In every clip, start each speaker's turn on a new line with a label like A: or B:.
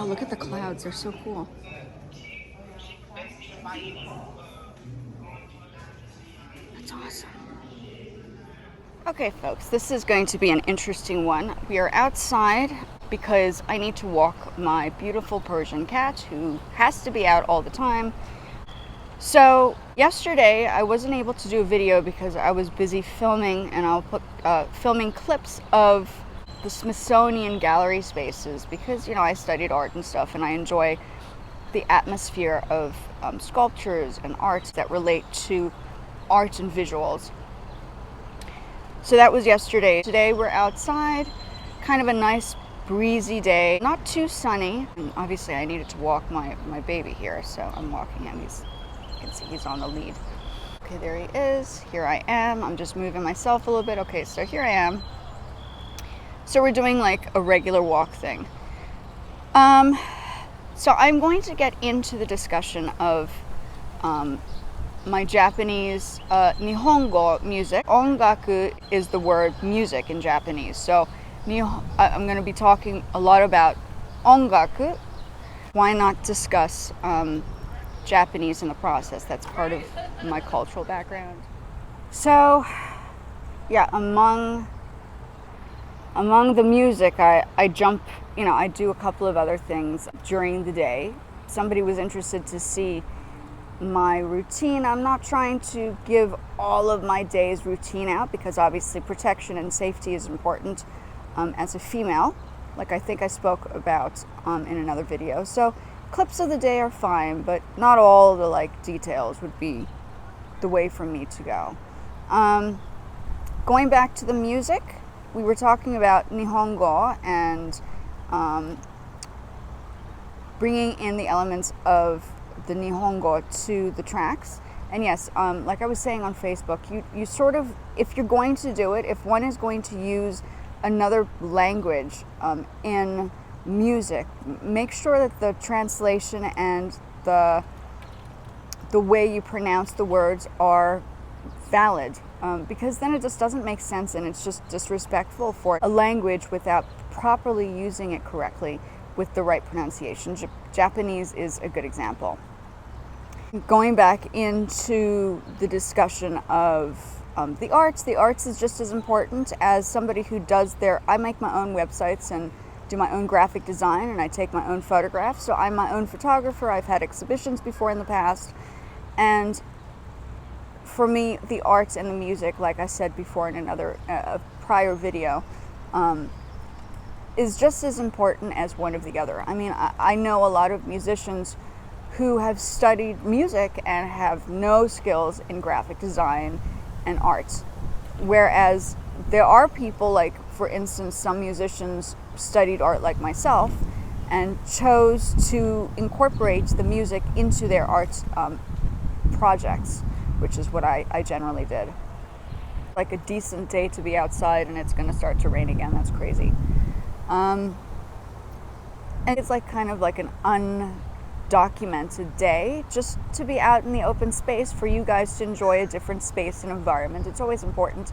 A: look at the clouds. They're so cool. That's awesome. Okay, folks, this is going to be an interesting one. We are outside because I need to walk my beautiful Persian cat who has to be out all the time. So yesterday I wasn't able to do a video because I was busy filming, and I'll put filming clips of the Smithsonian gallery spaces because, you know, I studied art and stuff, and I enjoy the atmosphere of sculptures and arts that relate to art and visuals. So that was yesterday. Today we're outside, kind of a nice breezy day, not too sunny. And obviously I needed to walk my baby here, so I'm walking him. You can see he's on the lead. Okay, there he is. Here I am. I'm just moving myself a little bit. Okay, so here I am. So we're doing like a regular walk thing. So I'm going to get into the discussion of my Japanese Nihongo music. Ongaku is the word music in Japanese. So I'm going to be talking a lot about ongaku. Why not discuss Japanese in the process? That's part of my cultural background. So yeah, among the music, I jump, you know, I do a couple of other things during the day. Somebody was interested to see my routine. I'm not trying to give all of my day's routine out because obviously protection and safety is important as a female, like I think I spoke about in another video. So clips of the day are fine, but not all the like details would be the way for me to go. Going back to the music, we were talking about Nihongo and bringing in the elements of the Nihongo to the tracks. And yes, like I was saying on Facebook, you sort of, if you're going to do it, if one is going to use another language in music, make sure that the translation and the way you pronounce the words are valid, because then it just doesn't make sense, and it's just disrespectful for a language without properly using it correctly with the right pronunciation. Japanese is a good example. Going back into the discussion of the arts is just as important as somebody who does I make my own websites and do my own graphic design, and I take my own photographs. So I'm my own photographer. I've had exhibitions before in the past. And for me, the arts and the music, like I said before in another prior video, is just as important as one of the other. I mean, I know a lot of musicians who have studied music and have no skills in graphic design and arts. Whereas there are people, like, for instance, some musicians studied art like myself and chose to incorporate the music into their art projects, which is what I generally did. Like a decent day to be outside and it's going to start to rain again. That's crazy. And it's like kind of like an undocumented day, just to be out in the open space for you guys to enjoy a different space and environment. It's always important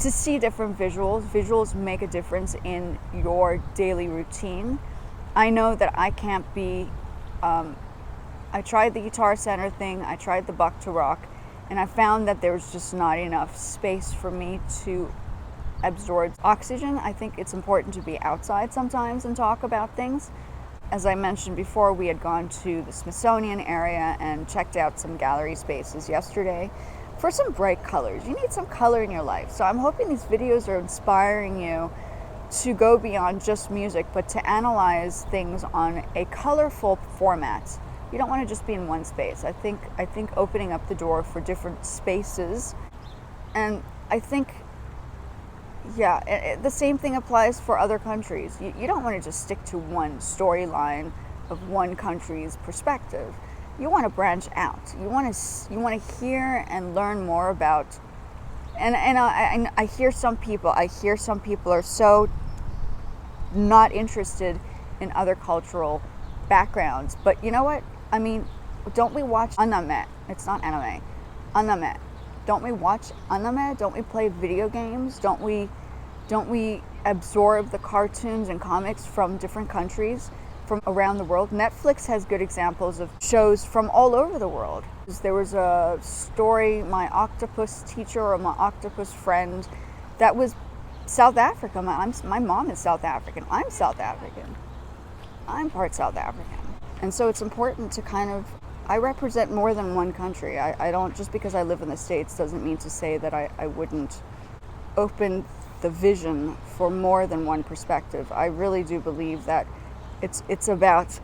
A: to see different visuals. Visuals make a difference in your daily routine. I know that I can't be, I tried the Guitar Center thing, I tried the Buck to Rock, and I found that there was just not enough space for me to absorb oxygen. I think it's important to be outside sometimes and talk about things. As I mentioned before, we had gone to the Smithsonian area and checked out some gallery spaces yesterday for some bright colors. You need some color in your life. So I'm hoping these videos are inspiring you to go beyond just music, but to analyze things on a colorful format. You don't want to just be in one space. I think opening up the door for different spaces, and I think, yeah, the same thing applies for other countries. You don't want to just stick to one storyline of one country's perspective. You want to branch out. You want to hear and learn more about. And I hear some people are so not interested in other cultural backgrounds. But you know what? I mean, don't we watch anime? It's not anime. Anime. Don't we watch anime? Don't we play video games? Don't we absorb the cartoons and comics from different countries? from around the world. Netflix has good examples of shows from all over the world. There was a story, My Octopus Teacher or My Octopus Friend, that was South Africa. My mom is South African. I'm South African. I'm part South African. And so it's important to kind of, I represent more than one country. I don't, just because I live in the States doesn't mean to say that I wouldn't open the vision for more than one perspective. I really do believe that it's about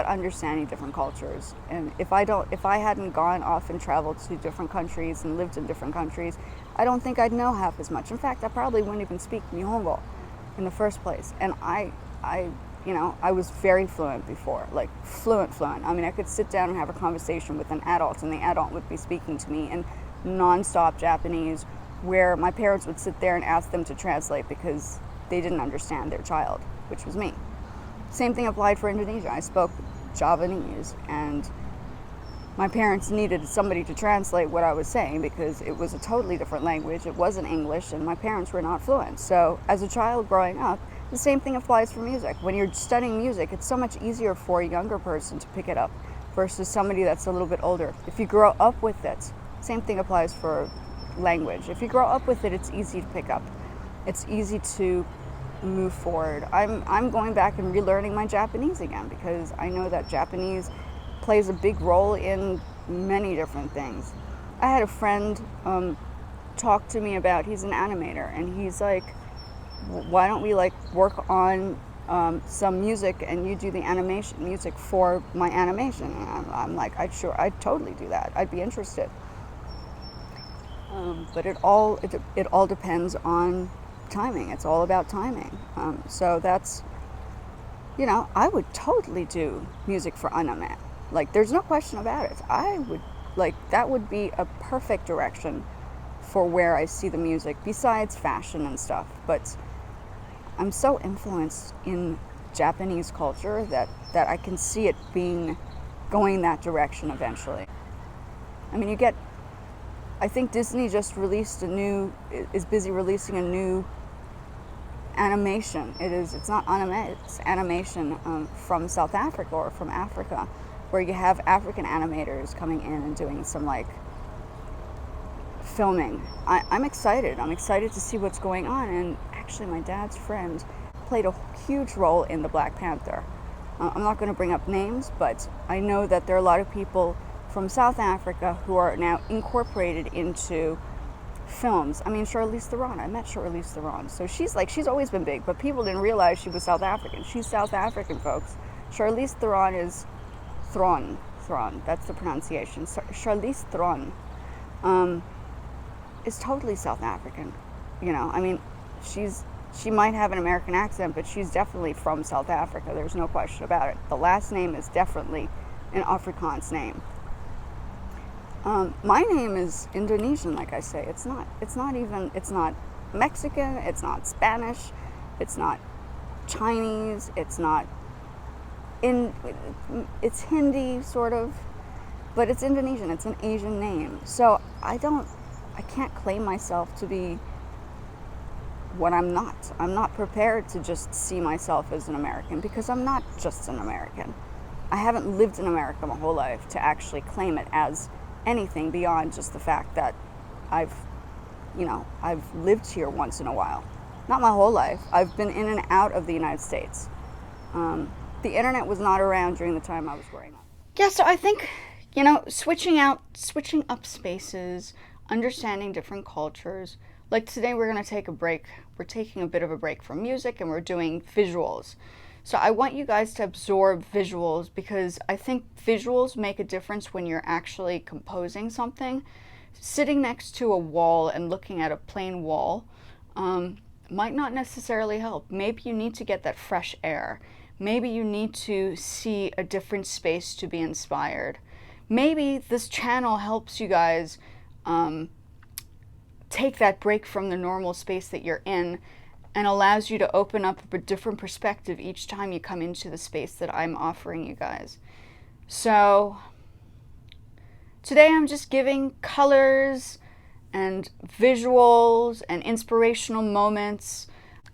A: understanding different cultures. And if I hadn't gone off and traveled to different countries and lived in different countries, I don't think I'd know half as much. In fact, I probably wouldn't even speak Nihongo in the first place. And I was very fluent before, like fluent. I mean, I could sit down and have a conversation with an adult, and the adult would be speaking to me in non-stop Japanese, where my parents would sit there and ask them to translate because they didn't understand their child, which was me. Same thing applied for Indonesia. I spoke Javanese, and my parents needed somebody to translate what I was saying because it was a totally different language. It wasn't English, and my parents were not fluent. So as a child growing up, the same thing applies for music. When you're studying music, it's so much easier for a younger person to pick it up versus somebody that's a little bit older. If you grow up with it, same thing applies for language. If you grow up with it, it's easy to pick up. It's easy to move forward. I'm going back and relearning my Japanese again because I know that Japanese plays a big role in many different things. I had a friend talk to me about, he's an animator, and he's like, why don't we work on some music and you do the animation music for my animation? And I'm like, I'd totally do that. I'd be interested. But it all depends on timing. It's all about timing. So that's, I would totally do music for anime. Like, there's no question about it. I would, that would be a perfect direction for where I see the music, besides fashion and stuff. But I'm so influenced in Japanese culture that I can see it going that direction eventually. I mean, I think Disney just is busy releasing a new animation. It's not anime, it's animation from South Africa or from Africa, where you have African animators coming in and doing some filming. I'm excited. I'm excited to see what's going on. And actually, my dad's friend played a huge role in the Black Panther. I'm not going to bring up names, but I know that there are a lot of people from South Africa who are now incorporated into films. I mean, Charlize Theron. I met Charlize Theron. So she's always been big, but people didn't realize she was South African. She's South African, folks. Charlize Theron is Thron. That's the pronunciation. Charlize Theron is totally South African. I mean, she might have an American accent, but she's definitely from South Africa. There's no question about it. The last name is definitely an Afrikaans name. My name is Indonesian, like I say. It's not Mexican, it's not Spanish, it's not Chinese, it's Hindi, sort of, but it's Indonesian. It's an Asian name. So I can't claim myself to be what I'm not. I'm not prepared to just see myself as an American because I'm not just an American. I haven't lived in America my whole life to actually claim it as anything beyond just the fact that I've lived here once in a while. Not my whole life. I've been in and out of the United States. The internet was not around during the time I was growing up. Yeah, so I think, switching up spaces, understanding different cultures. Like today we're going to take a break. We're taking a bit of a break from music and we're doing visuals. So I want you guys to absorb visuals because I think visuals make a difference when you're actually composing something. Sitting next to a wall and looking at a plain wall might not necessarily help. Maybe you need to get that fresh air. Maybe you need to see a different space to be inspired. Maybe this channel helps you guys take that break from the normal space that you're in and allows you to open up a different perspective each time you come into the space that I'm offering you guys. So today I'm just giving colors and visuals and inspirational moments.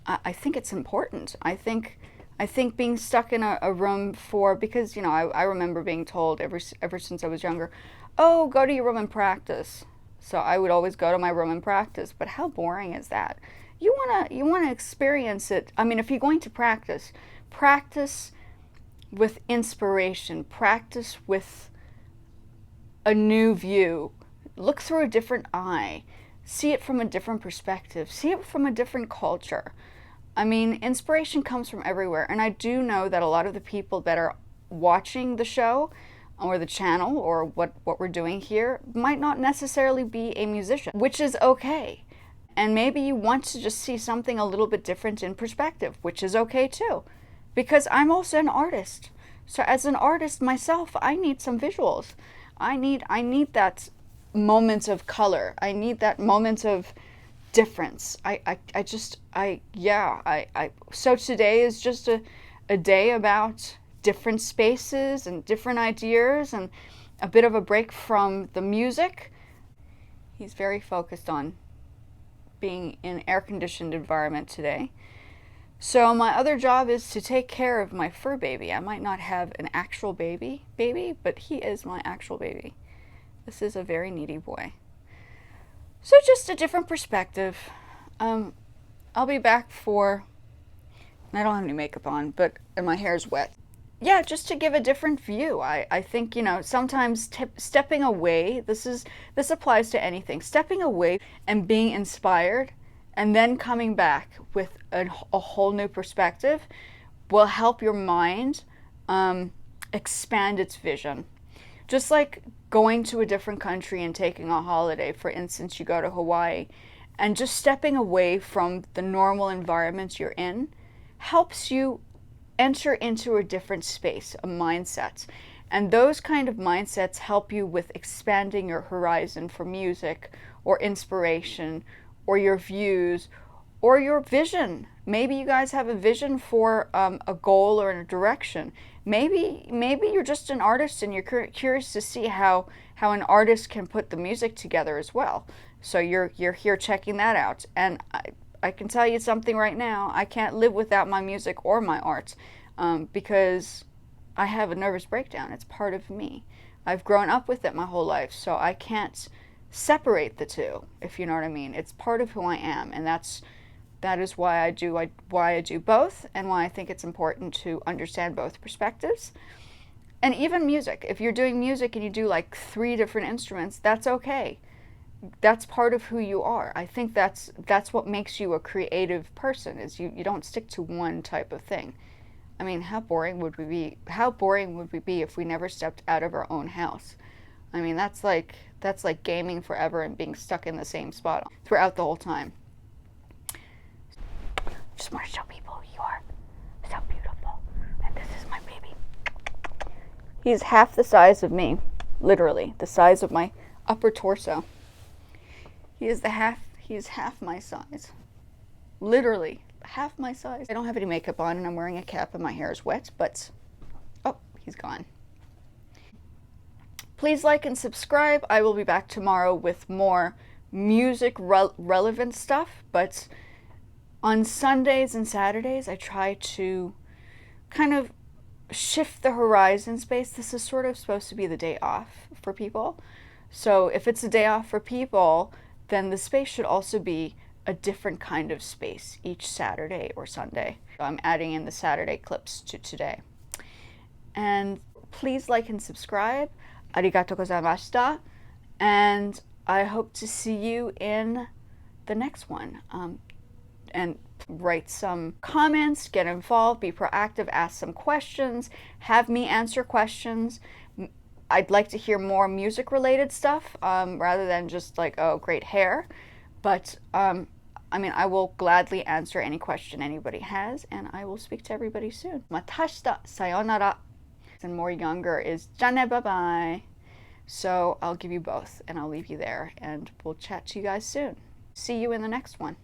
A: I think it's important. I think I think being stuck in a room for, because, I remember being told ever since I was younger, oh, go to your room and practice. So I would always go to my room and practice. But how boring is that? You wanna experience it. I mean, if you're going to practice, practice with inspiration, practice with a new view, look through a different eye, see it from a different perspective, see it from a different culture. I mean, inspiration comes from everywhere, and I do know that a lot of the people that are watching the show or the channel or what we're doing here might not necessarily be a musician, which is okay. And maybe you want to just see something a little bit different in perspective, which is okay too, because I'm also an artist. So as an artist myself, I need some visuals. I need that moment of color. I need that moment of difference. So today is just a day about different spaces and different ideas and a bit of a break from the music. He's very focused on being in an air-conditioned environment today. So my other job is to take care of my fur baby. I might not have an actual baby, but he is my actual baby. This is a very needy boy. So just a different perspective. I'll be back for, I don't have any makeup on, and my hair's wet. Yeah, just to give a different view. I think, sometimes stepping away, this applies to anything. Stepping away and being inspired and then coming back with a whole new perspective will help your mind expand its vision. Just like going to a different country and taking a holiday, for instance, you go to Hawaii, and just stepping away from the normal environment you're in helps you enter into a different space, a mindset. And those kind of mindsets help you with expanding your horizon for music or inspiration or your views or your vision. Maybe you guys have a vision for a goal or a direction. Maybe you're just an artist and you're curious to see how an artist can put the music together as well. So you're here checking that out. And I can tell you something right now. I can't live without my music or my art because I have a nervous breakdown. It's part of me. I've grown up with it my whole life, so I can't separate the two, if you know what I mean. It's part of who I am, and that is why I do both, and why I think it's important to understand both perspectives. And even music. If you're doing music and you do like 3 different instruments, that's okay. That's part of who you are. I think that's what makes you a creative person, is you don't stick to one type of thing. I mean, how boring would we be? How boring would we be if we never stepped out of our own house? I mean, that's like gaming forever and being stuck in the same spot throughout the whole time. Just want to show people you are so beautiful. And this is my baby. He's half the size of me, literally, the size of my upper torso. He is half my size. Literally, half my size. I don't have any makeup on and I'm wearing a cap and my hair is wet, but oh, he's gone. Please like and subscribe. I will be back tomorrow with more music relevant stuff, but on Sundays and Saturdays I try to kind of shift the horizon space. This is sort of supposed to be the day off for people. So if it's a day off for people, then the space should also be a different kind of space each Saturday or Sunday. So I'm adding in the Saturday clips to today. And please like and subscribe. Arigatou gozaimashita. And I hope to see you in the next one. And write some comments, get involved, be proactive, ask some questions, have me answer questions. I'd like to hear more music related stuff rather than just like, oh, great hair. But I mean, I will gladly answer any question anybody has, and I will speak to everybody soon. Matashita, sayonara. And more younger is jane, bye-bye. So I'll give you both, and I'll leave you there, and we'll chat to you guys soon. See you in the next one.